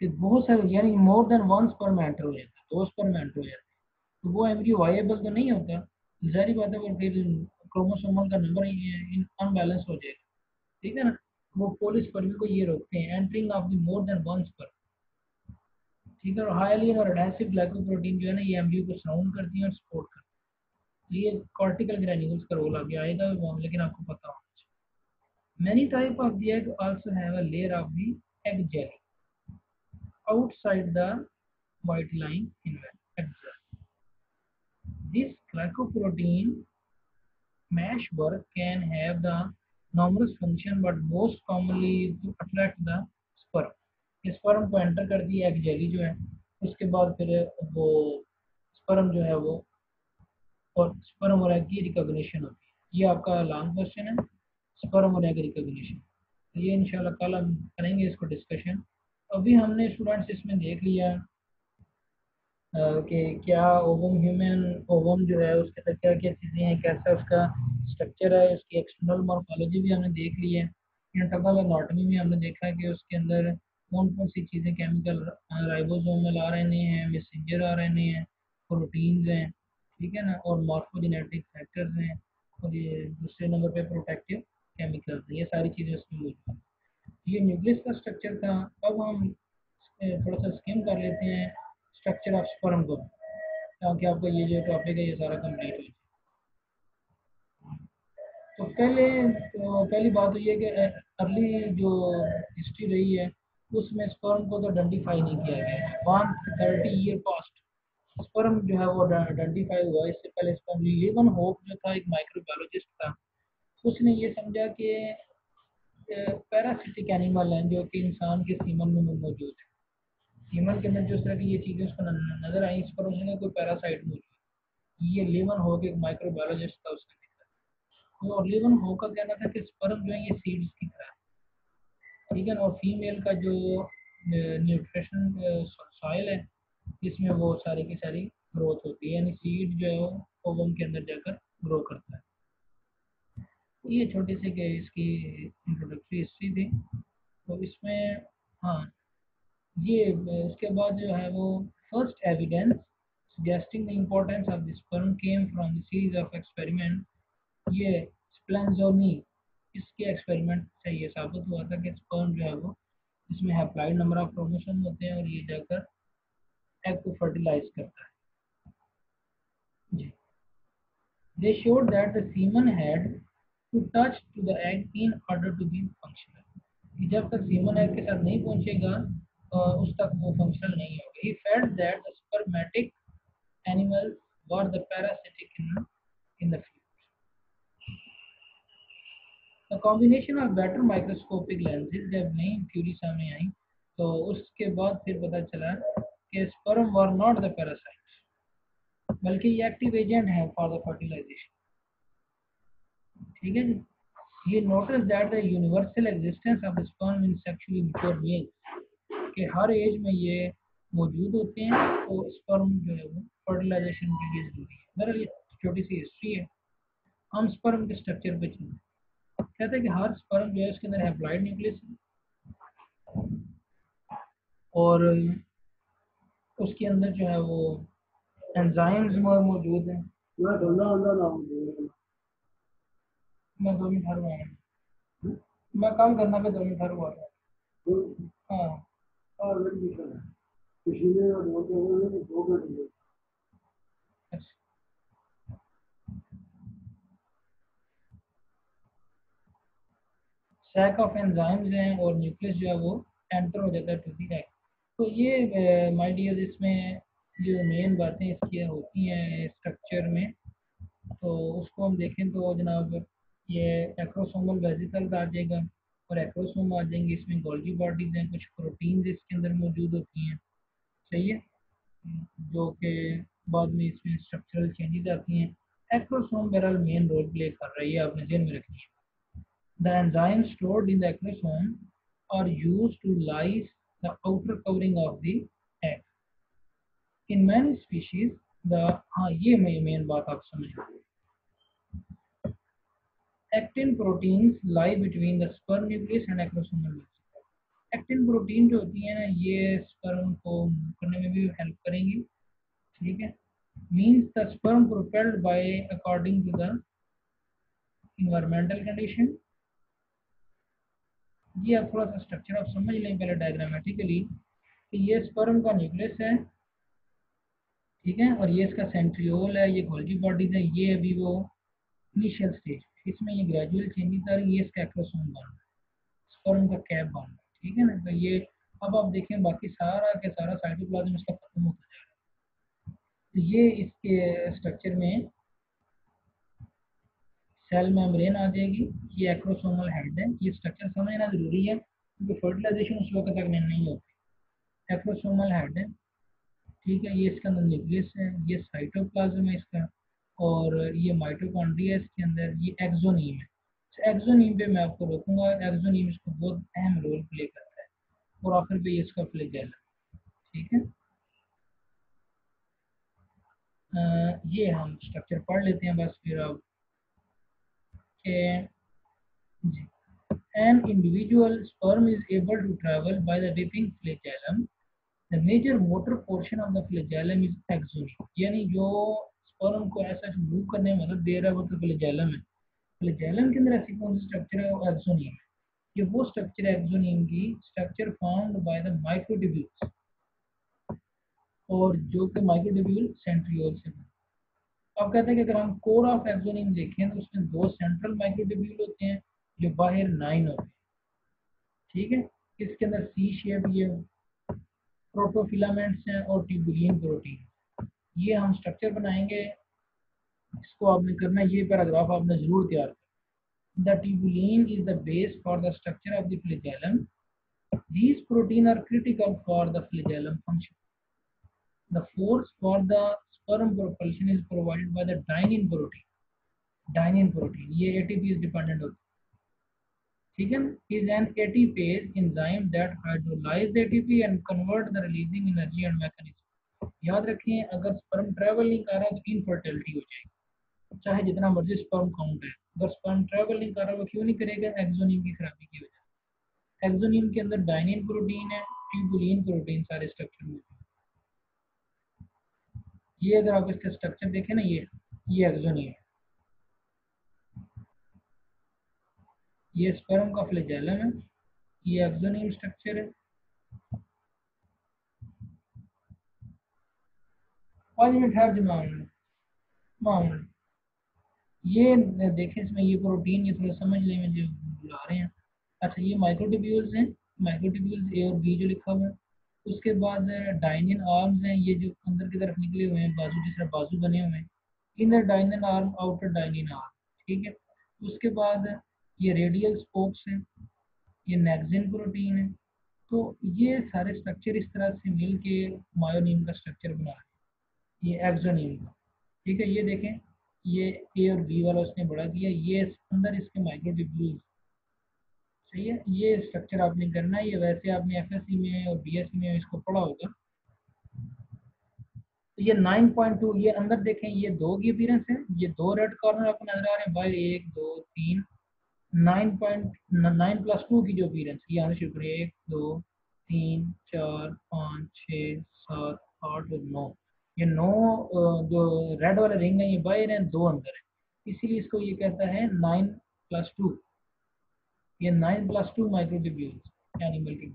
Speaker 1: कि बहुत सारे यानी more than one sperm enter हो जाता है, दो स्पर्म एंटर हो जाते हैं, तो वो एम्ब्रियो वायबल तो नहीं होता, जाहिर बात है वो फिर क्रोमोसोमल का नंबर अनबैलेंस हो जाएगा, ठीक है ना। वो पोलिस्पर्मी को ये रोकते हैं, entering of the more than one sperm, ठीक है। और हाइलिन और एडेसिव ग्लाइकोप्रोटीन जो है ना, ये एम्ब्रियो को सराउंड करती हैं और सपोर्ट करती हैं। ये कॉर्टिकल ग्रैन्यूल्स का रोल आगे आएगा, लेकिन आपको पता होना चाहिए। Many type of the egg also have a layer of the egg jelly outside the white line in the egg cell. This glycoprotein meshwork can have the numerous function, but most commonly to attract the sperm। Sperm को enter कर the egg jelly जो है, उसके बाद फिर वो sperm जो है वो और स्पर्म और एग की रिकॉग्निशन होती है। ये आपका लॉन्ग क्वेश्चन है, स्पर्म और एग रिकॉग्निशन। ये इंशाल्लाह कल हम करेंगे इसको डिस्कशन। अभी हमने स्टूडेंट्स इसमें देख लिया कि क्या ओवम, ह्यूमन ओवम जो है उसके अंदर क्या क्या चीज़ें हैं, कैसा उसका स्ट्रक्चर है, उसकी एक्सटर्नल मॉर्फोलॉजी भी हमने देख ली है। इंटरनल एनाटॉमी में हमने देखा कि उसके अंदर कौन कौन सी चीज़ें केमिकल राइबोसोमल आरएनए हैं, मैसेंजर आरएनए हैं, प्रोटीन्स हैं, ठीक है ना, और मॉर्फोजेनेटिक फैक्टर्स हैं, और ये दूसरे नंबर पे प्रोटेक्टिव केमिकल्स हैं। ये सारी चीज़ें उसमें मौजूद हैं। ये न्यूक्लियस का स्ट्रक्चर था। अब हम थोड़ा सा स्किम कर लेते हैं स्ट्रक्चर ऑफ स्पर्म को, ताकि आपका ये जो टॉपिक है ये सारा कंप्लीट हो जाए। तो पहली बात तो ये है कि अर्ली जो हिस्ट्री रही है उसमें स्पर्म को तो आइडेंटिफाई नहीं किया गया है। 130 ईयर पास्ट स्पर्म जो है वो आइडेंटिफाई हुआ। इससे पहले स्पर्म लिवन होप जो था एक माइक्रोबायोलॉजिस्ट था, उसने ये समझा कि पैरासिटिक एनिमल हैं जो कि इंसान के सीमन में मौजूद है। सीमन के अंदर जो इस तरह की ये चीज़ें उसको नजर आई, इस पर उसने कोई पैरासाइट मौजूद है। ये लिवन होप एक माइक्रोबायोलॉजिस्ट था, उसने देखा। और लिवन होप का कहना था कि स्पर्म जो है ये सीड्स की तरह है, ठीक है ना, और फीमेल का जो न्यूट्रिशन सॉइल है इसमें वो सारी की सारी ग्रोथ होती है, यानी सीड जो है वो ओवम के अंदर जाकर ग्रो करता है। तो ये छोटी सी के इसकी इंट्रोडक्टरी हिस्ट्री थी। तो इसमें हाँ, ये इसके बाद जो है वो first evidence suggesting the importance of the sperm came from the series of experiment। ये स्प्लेंजोनी, इसके एक्सपेरिमेंट से ये साबित हुआ था कि स्पर्म जो है वो इसमें हैप्लॉइड नंबर ऑफ क्रोमोसोम होते हैं और ये जाकर एग को फर्टिलाइज करता है जी। They showed that the semen had to touch to the egg in order to be functional। कि जब तक सीमन एग के साथ नहीं पहुंचेगा उस तक वो फंक्शनल नहीं होगा। He felt that the spermatic animals were the parasitic in the field। The combination of better microscopic lenses, जब नई थ्योरी सामने आई तो उसके बाद फिर पता चला कि sperm were not the parasites, बल्कि ये एक्टिव एजेंट है फॉर द फर्टिलाइजेशन, ठीक है जी। He noticed that the universal existence of the sperm in sexually mature males, कि हर एज में ये मौजूद होते हैं, तो स्पर्म जो है वो फर्टिलाइजेशन के लिए जरूरी है। बहरहाल ये छोटी सी हिस्ट्री है। हम स्पर्म के स्ट्रक्चर पे चलते हैं। कहते हैं कि हर स्पर्म जो है उसके अंदर हैप्लॉइड न्यूक्लियस है और उसके अंदर जो है वो एंजाइम्स मौजूद हैं। मैं 2 मिनट हर हुआ मैं काम करना पे 2 मिनट हर हुआ हाँ सैक ऑफ एंजाइम्स हैं और न्यूक्लियस जो है वो एंटर हो जाता है टू दी एग। तो ये माय डियर इसमें जो मेन बातें इसकी होती हैं स्ट्रक्चर में, तो उसको हम देखें तो जनाब ये एक्रोसोमल वेसिकल्स आ जाएगा और एक्रोसोम आ जाएंगे। इसमें गोल्गी बॉडीज हैं, कुछ प्रोटीन्स इसके अंदर मौजूद होती हैं, सही है, जो कि बाद में इसमें स्ट्रक्चरल चेंजेस आती हैं। एक्रोसोम बहरहाल मेन रोल प्ले कर रही है, आपने ध्यान में रखनी है। The enzymes stored in the acrosome are used to lyse the outer covering of the egg। In many species, the हाँ ये मेन बात आप समझ लो। Actin proteins lie between the sperm nucleus and acrosomal vesicle। Actin protein जो होती है ना ये स्पर्म को मूव करने में भी हेल्प करेंगी, ठीक है। Means the sperm propelled by according to the environmental condition. ये आप थोड़ा सा स्ट्रक्चर आप समझ लें पहले डायग्रामेटिकली कि ये स्पर्म का न्यूक्लियस है, ठीक है, और ये इसका सेंट्रियोल है, ये गोल्गी बॉडीज है, ये अभी वो इनिशियल स्टेज, इसमें ये ग्रेजुअल चेंजेस आ रही है, ये इसका एक्रोसोम बन रहा है, स्पर्म का कैप बन रहा है, ठीक है ना। तो ये अब आप देखें बाकी सारा के सारा साइटोप्लाज्म इसका खत्म होता जा रहा है। तो ये इसके स्ट्रक्चर में सेल मेम्ब्रेन आ जाएगी, ये एक्रोसोमल हेड है। ये स्ट्रक्चर समझना जरूरी है क्योंकि फर्टिलाइजेशन उस वक्त तक नहीं होती। एक्रोसोमल हेड है, ठीक है, ये इसके अंदर न्यूक्लियस है, ये साइटोप्लाज्म है इसका, और ये माइटोकॉन्ड्रिया है इसके अंदर, ये एक्सोनीम है। एक्सोनीम पे मैं आपको रोकूंगा, एक्सोनीम इसको बहुत अहम रोल प्ले करता है, और आखिर पे ये इसका फ्लैगेला, ठीक है। ये हम स्ट्रक्चर पढ़ लेते हैं बस, फिर आप के जी an individual sperm is able to travel by the dipping flagellum, the major motor portion of the flagellum is axonium. यानी जो स्पर्म को ऐसा मूव करने में मदद दे रहा है वो तो फ्लैजेलम है। फ्लैजेलम के अंदर ऐसी कौन सी स्ट्रक्चर है? वो एक्सोनियम है। ये वो स्ट्रक्चर है एक्सोनियम की, structure found by the microtubules, और जो कि माइक्रोट्यूब्यूल सेंट्रियोल से बने। अब कहते हैं कि अगर हम कोर ऑफ एक्सोनियम देखें तो उसमें दो सेंट्रल माइक्रोट्यूब्यूल होते हैं जो बाहर 9 होते हैं। ठीक है, इसके अंदर सी शेप ये प्रोटोफिलामेंट्स हैं और ट्यूबुलिन प्रोटीन। ये हम स्ट्रक्चर बनाएंगे, इसको आपने करना है, ये पैराग्राफ आपने जरूर तैयार करना। The tubulin is the base for the structure of the flagellum. These proteins are critical for the flagellum function. The force for the sperm propulsion is provided by the dynein protein. Dynein protein ये ATP is dependent होता है, ठीक है, is an ATPase enzyme that hydrolyze the ATP and convert the releasing energy and mechanism. याद रखिए, अगर sperm travel नहीं कर रहा तो इनफर्टिलिटी हो जाएगी, चाहे जितना मर्जी स्पर्म काउंट है। अगर स्पर्म ट्रेवल नहीं कर रहा वो क्यों नहीं करेगा? एक्सोनियम की खराबी की वजह से। एक्सोनियम के अंदर डायनिन प्रोटीन है, ट्यूबुलिन प्रोटीन सारे स्ट्रक्चर में। ये अगर आप इसका स्ट्रक्चर देखें ना, ये एक्सोनियम है, ये स्पर्म का फ्लैजेलम है, ये एक्सोनियम स्ट्रक्चर है। 5 मिनट है मामूल। ये देखें इसमें ये प्रोटीन, ये थोड़ा समझ लें, मुझे बुला रहे हैं। अच्छा, ये माइक्रोट्यूब्यूल्स हैं, माइक्रोट्यूब्यूल्स ए और बी जो लिखा हुआ है। उसके बाद डायनिन आर्म्स हैं, ये जो अंदर की तरफ निकले हुए हैं, बाजू जिस तरह बाजू बने हुए हैं, इनर डायनिन आर्म, आउटर डायनिन आर्म। ठीक है, उसके बाद ये रेडियल स्पोक्स हैं, ये नेक्सिन प्रोटीन है। तो ये सारे स्ट्रक्चर इस तरह से मिल के मायोनिम का स्ट्रक्चर बना रहे हैं, ये एक्सोनिम का। ठीक है, ये देखें, ये ए और बी वाला उसने बड़ा दिया, ये अंदर इसके माइक्रोट्यूब्यूल्स। सही है, ये स्ट्रक्चर आपने करना है। ये वैसे आपने एफएससी में और बीएससी में इसको पढ़ा होगा। तो ये 9.2, ये अंदर देखें, ये दो की अपीयरेंस है, ये दो रेड कॉर्नर आपको नजर आ रहे हैं भाई, 1 2 3। 9.9 + 2 की जो अपीयरेंस, ये आने शुरू करिए, 1 2 3 4 5 6 7 8 और 9। ये 9 जो रेड वाले रिंग है ये बाहर हैं, दो अंदर है, इसीलिए इसको ये कहता है 9+2। ये 9+2 माइक्रोट्यूब्यूल्स एनिमल के।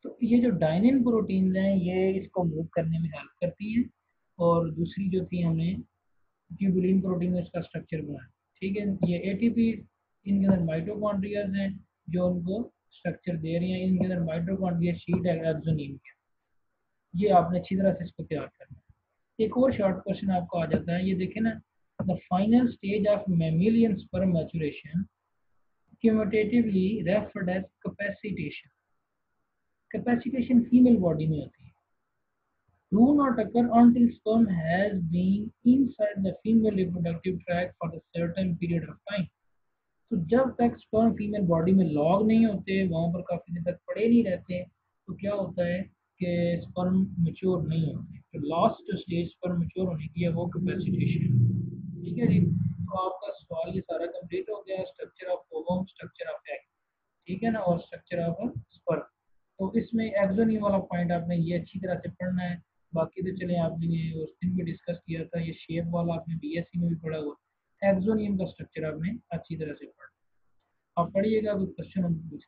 Speaker 1: तो ये जो डायनिन प्रोटीन हैं ये इसको मूव करने में हेल्प करती हैं, और दूसरी जो थी हमने ट्यूबुलिन प्रोटीन में इसका स्ट्रक्चर बनाया। ठीक है, ये एटीपी, इनके अंदर माइटोकॉन्ड्रियाज हैं जो उनको स्ट्रक्चर दे रही हैं। इनके अंदर माइटोकॉन्ड्रिया शीट है एक्सोनिम के। ये आपने अच्छी तरह से इसको तैयार करना है। एक और शॉर्ट क्वेश्चन आपको आ जाता है, ये देखें ना, the final stage of mammalian sperm maturation cumulatively referred as capacitation. Capacitation female body में होती है, do not occur until sperm has been inside the female reproductive tract for a certain period of time. तो जब तक sperm female body में log नहीं होते, वहां पर काफी दिन तक पड़े नहीं रहते, तो क्या होता है कि स्पर्म मैच्योर नहीं होते। तो लास्ट स्टेज स्पर्म मैच्योर होने की है वो कैपेसिटेशन। ठीक है जी, तो आपका सवाल ये सारा कंप्लीट हो गया। Structure of ovum, structure of egg, ठीक है ना, और स्ट्रक्चर ऑफ स्पर्म। तो इसमें एक्सोनियम वाला पॉइंट आपने ये अच्छी तरह से पढ़ना है। बाकी तो चले आपने ये उस दिन भी डिस्कस किया था, ये शेप वाला आपने बीएससी में भी पढ़ा हुआ। एक्सोनियम का स्ट्रक्चर आपने अच्छी तरह से पढ़ा। आप पढ़िएगा, कोई क्वेश्चन हम पूछ